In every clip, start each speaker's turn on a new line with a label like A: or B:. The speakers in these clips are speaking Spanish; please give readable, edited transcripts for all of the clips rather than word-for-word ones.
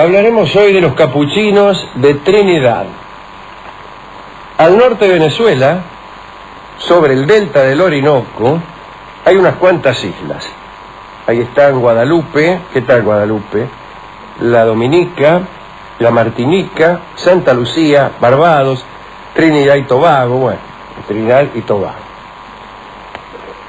A: Hablaremos hoy de los capuchinos de Trinidad. Al norte de Venezuela, sobre el delta del Orinoco, hay unas cuantas islas. Ahí están Guadalupe, ¿qué tal Guadalupe? La Dominica, la Martinica, Santa Lucía, Barbados, Trinidad y Tobago, bueno, Trinidad y Tobago.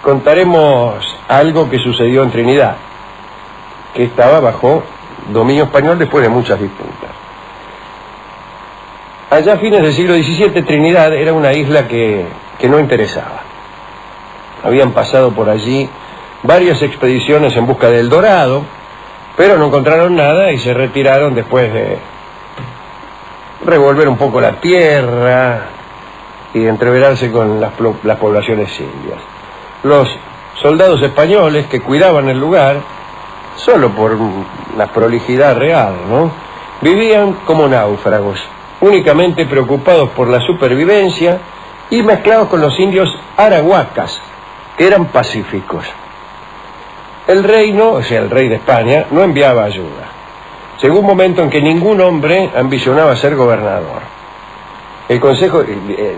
A: Contaremos algo que sucedió en Trinidad, que estaba bajo dominio español después de muchas disputas. Allá a fines del siglo XVII, Trinidad era una isla que no interesaba. Habían pasado por allí varias expediciones en busca del Dorado, pero no encontraron nada y se retiraron después de revolver un poco la tierra y entreverarse con las poblaciones indias. Los soldados españoles que cuidaban el lugar, solo por la prolijidad real, ¿no?, vivían como náufragos, únicamente preocupados por la supervivencia y mezclados con los indios arahuacas, que eran pacíficos. El reino, o sea, el rey de España, no enviaba ayuda. Llegó un momento en que ningún hombre ambicionaba ser gobernador. El Consejo,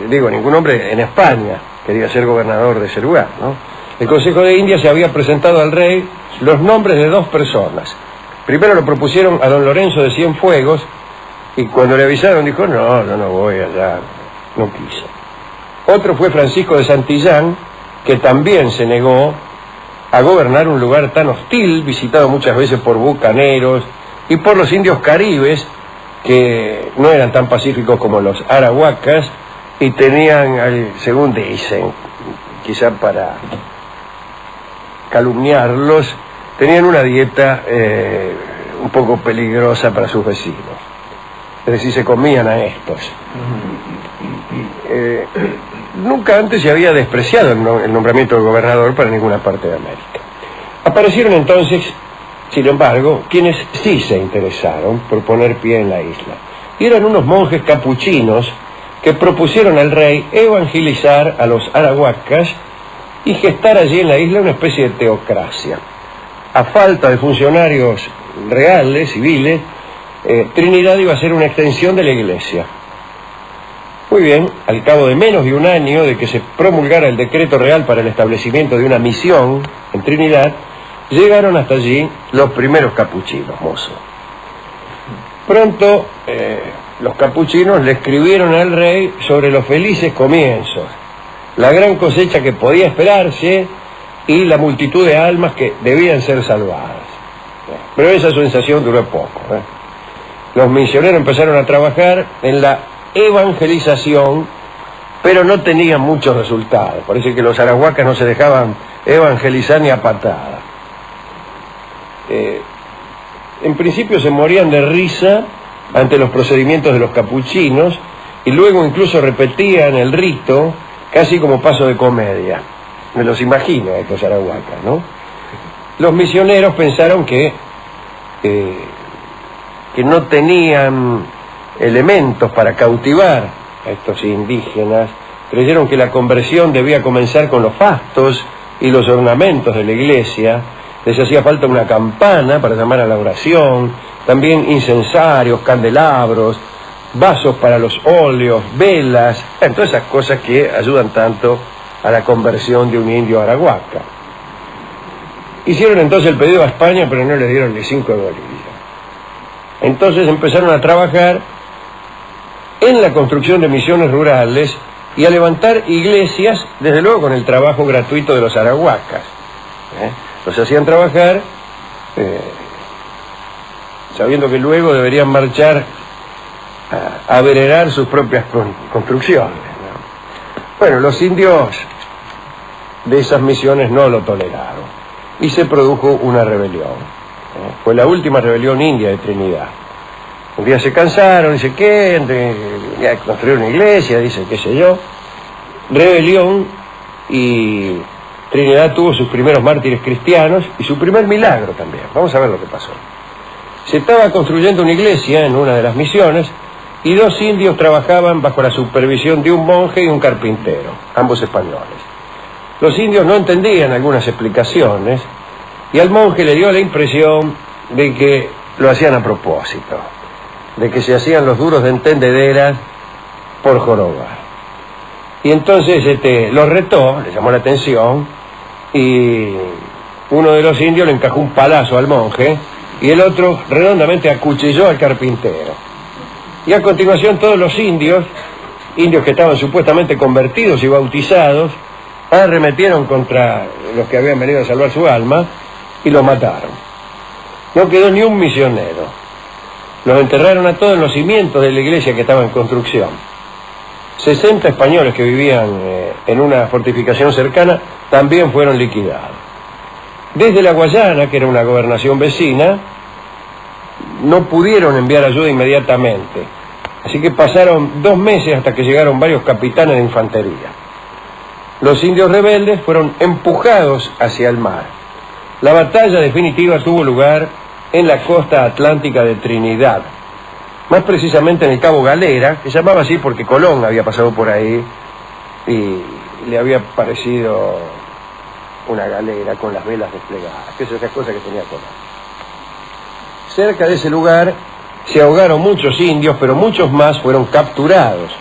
A: ningún hombre en España quería ser gobernador de ese lugar, ¿no? El Consejo de Indias se había presentado al rey los nombres de dos personas. Primero lo propusieron a don Lorenzo de Cienfuegos, y cuando le avisaron dijo, no voy allá, no quiso. Otro fue Francisco de Santillán, que también se negó a gobernar un lugar tan hostil, visitado muchas veces por bucaneros y por los indios caribes, que no eran tan pacíficos como los arahuacas, y tenían, según dicen, quizá para calumniarlos, tenían una dieta un poco peligrosa para sus vecinos. Es decir, se comían a estos. Nunca antes se había despreciado el nombramiento de gobernador para ninguna parte de América. Aparecieron entonces, sin embargo, quienes sí se interesaron por poner pie en la isla. Y eran unos monjes capuchinos que propusieron al rey evangelizar a los arahuacas y gestar allí en la isla una especie de teocracia. A falta de funcionarios reales, civiles, Trinidad iba a ser una extensión de la iglesia. Muy bien, al cabo de menos de un año de que se promulgara el decreto real para el establecimiento de una misión en Trinidad, llegaron hasta allí los primeros capuchinos, mozo. Pronto los capuchinos le escribieron al rey sobre los felices comienzos, la gran cosecha que podía esperarse y la multitud de almas que debían ser salvadas. Pero esa sensación duró poco. Los misioneros empezaron a trabajar en la evangelización, pero no tenían muchos resultados. Parece que los arahuacas no se dejaban evangelizar ni a patada. En principio se morían de risa ante los procedimientos de los capuchinos y luego incluso repetían el rito casi como paso de comedia. Me los imagino a estos arahuacas, ¿no? Los misioneros pensaron que no tenían elementos para cautivar a estos indígenas. Creyeron que la conversión debía comenzar con los fastos y los ornamentos de la iglesia. Les hacía falta una campana para llamar a la oración, también incensarios, candelabros, vasos para los óleos, velas, todas esas cosas que ayudan tanto a la conversión de un indio arahuaca. Hicieron entonces el pedido a España, pero no le dieron ni 5 de Bolivia. Entonces empezaron a trabajar en la construcción de misiones rurales y a levantar iglesias, desde luego con el trabajo gratuito de los arahuacas. Los hacían trabajar sabiendo que luego deberían marchar a venerar sus propias construcciones, ¿no? Bueno, los indios de esas misiones no lo toleraron y se produjo una rebelión. Fue la última rebelión india de Trinidad. Un día se cansaron, dice, ¿qué? Ya construyeron una iglesia, dice, qué sé yo. Rebelión, y Trinidad tuvo sus primeros mártires cristianos y su primer milagro también. Vamos a ver lo que pasó. Se estaba construyendo una iglesia en una de las misiones y 2 indios trabajaban bajo la supervisión de un monje y un carpintero, ambos españoles. Los indios no entendían algunas explicaciones y al monje le dio la impresión de que lo hacían a propósito, de que se hacían los duros de entendederas por jorobar. Y entonces los retó, le llamó la atención, y uno de los indios le encajó un palazo al monje, y el otro redondamente acuchilló al carpintero. Y a continuación todos los indios que estaban supuestamente convertidos y bautizados, arremetieron contra los que habían venido a salvar su alma y los mataron. No quedó ni un misionero. Los enterraron a todos en los cimientos de la iglesia que estaba en construcción. 60 españoles que vivían en una fortificación cercana también fueron liquidados. Desde la Guayana, que era una gobernación vecina, no pudieron enviar ayuda inmediatamente. Así que pasaron 2 meses hasta que llegaron varios capitanes de infantería. Los indios rebeldes fueron empujados hacia el mar. La batalla definitiva tuvo lugar en la costa atlántica de Trinidad, más precisamente en el Cabo Galera, que se llamaba así porque Colón había pasado por ahí y le había parecido una galera con las velas desplegadas, que es esa cosa que tenía Colón. Cerca de ese lugar se ahogaron muchos indios, pero muchos más fueron capturados.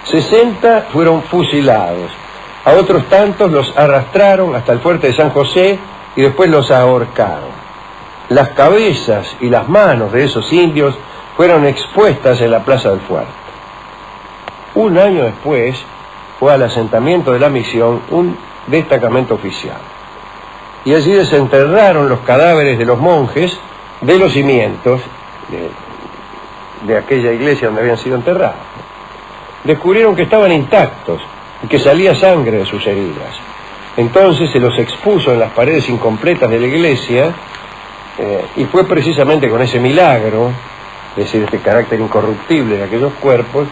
A: 60 fueron fusilados. A otros tantos los arrastraron hasta el fuerte de San José y después los ahorcaron. Las cabezas y las manos de esos indios fueron expuestas en la plaza del fuerte. Un año después fue al asentamiento de la misión un destacamento oficial. Y allí desenterraron los cadáveres de los monjes de los cimientos de aquella iglesia donde habían sido enterrados. Descubrieron que estaban intactos y que salía sangre de sus heridas. Entonces se los expuso en las paredes incompletas de la iglesia, y fue precisamente con ese milagro, es decir, este carácter incorruptible de aquellos cuerpos,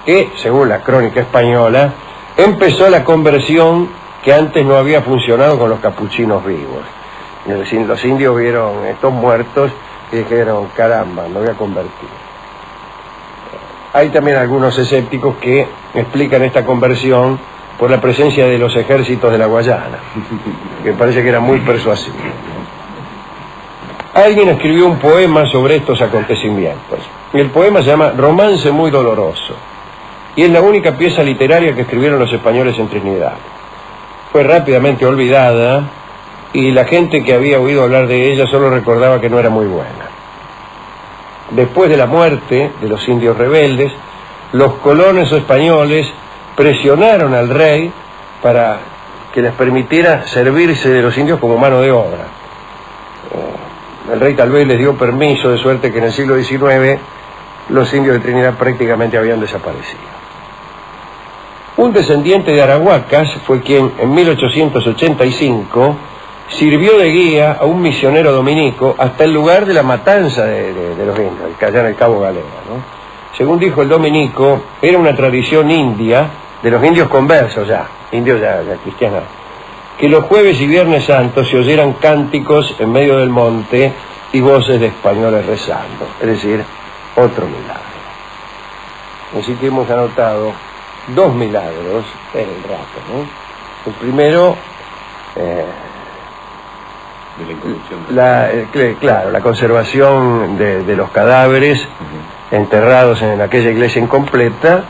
A: que, según la crónica española, empezó la conversión que antes no había funcionado con los capuchinos vivos. Es decir, los indios vieron estos muertos y dijeron, caramba, me voy a convertir. Hay también algunos escépticos que explican esta conversión por la presencia de los ejércitos de la Guayana, que parece que era muy persuasivo. Alguien escribió un poema sobre estos acontecimientos. El poema se llama Romance muy doloroso, y es la única pieza literaria que escribieron los españoles en Trinidad. Fue rápidamente olvidada, y la gente que había oído hablar de ella solo recordaba que no era muy buena. Después de la muerte de los indios rebeldes, los colonos españoles presionaron al rey para que les permitiera servirse de los indios como mano de obra. El rey tal vez les dio permiso, de suerte que en el siglo XIX los indios de Trinidad prácticamente habían desaparecido. Un descendiente de Arahuacas fue quien en 1885 sirvió de guía a un misionero dominico hasta el lugar de la matanza de los indios, allá en el Cabo Galera, ¿no? Según dijo el dominico, era una tradición india, de los indios conversos indios ya cristianos, que los jueves y viernes santos se oyeran cánticos en medio del monte y voces de españoles rezando, es decir, otro milagro. Así que hemos anotado 2 milagros en el rato, ¿no? El primero,
B: de la incorrupción.
A: Claro, la conservación de los cadáveres enterrados en aquella iglesia incompleta,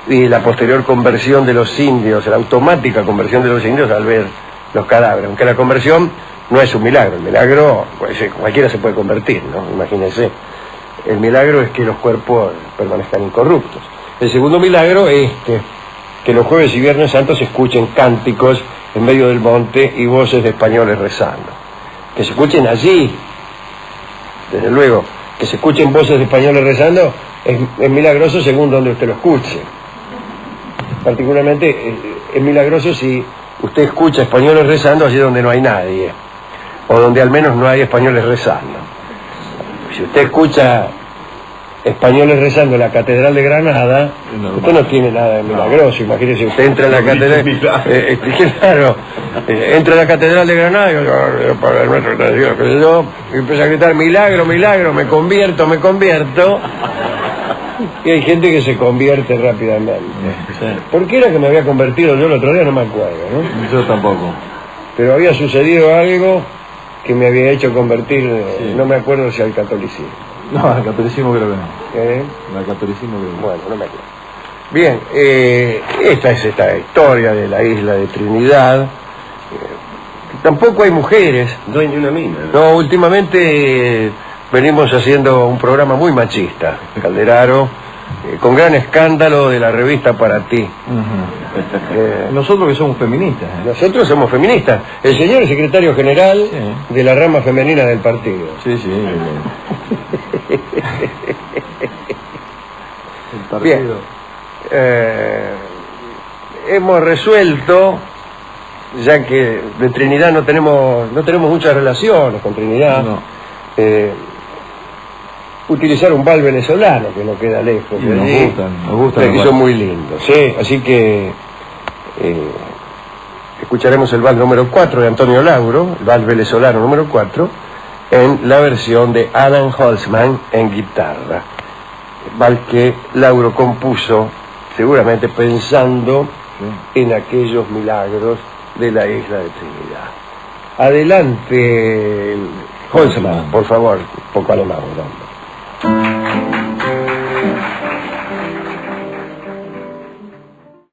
A: y la posterior conversión de los indios, la automática conversión de los indios al ver los cadáveres, aunque la conversión no es un milagro. El milagro, pues, cualquiera se puede convertir, ¿no? Imagínense. El milagro es que los cuerpos permanezcan incorruptos. El segundo milagro es que los jueves y viernes santos se escuchen cánticos en medio del monte y voces de españoles rezando. Que se escuchen allí, desde luego, que se escuchen voces de españoles rezando es milagroso según donde usted lo escuche. Particularmente es milagroso si usted escucha españoles rezando allí donde no hay nadie, o donde al menos no hay españoles rezando. Si usted escucha españoles rezando en la Catedral de Granada, usted no tiene nada de milagroso. Imagínese, usted entra en la Catedral, entra a la Catedral de Granada y empieza a gritar, milagro, milagro, me convierto. Y hay gente que se convierte rápidamente.
B: Sí.
A: ¿Por qué era que me había convertido yo el otro día? No me acuerdo, ¿no?
B: Yo tampoco.
A: Pero había sucedido algo que me había hecho convertir, no me acuerdo si al catolicismo.
C: No, al catolicismo creo que no. Al catolicismo creo que no.
A: Bueno, no me acuerdo. Bien, esta es esta historia de la isla de Trinidad. Tampoco hay mujeres.
B: No hay ni una mina.
A: No, últimamente venimos haciendo un programa muy machista, Calderaro, con gran escándalo de la revista Para Ti.
C: Nosotros que somos feministas.
A: Nosotros somos feministas. El señor es secretario general de la rama femenina del partido.
C: Sí, sí. El partido.
A: Bien. Hemos resuelto, ya que de Trinidad no tenemos muchas relaciones con Trinidad, utilizar un vals venezolano que no queda lejos.
C: Nos gustan
A: que son muy lindos, ¿sí? Así que escucharemos el vals número 4 de Antonio Lauro, el vals venezolano número 4, en la versión de Alan Holzman en guitarra, vals que Lauro compuso seguramente pensando en aquellos milagros de la isla de Trinidad. Adelante, Holzman, por favor, poco alemán, ¿no?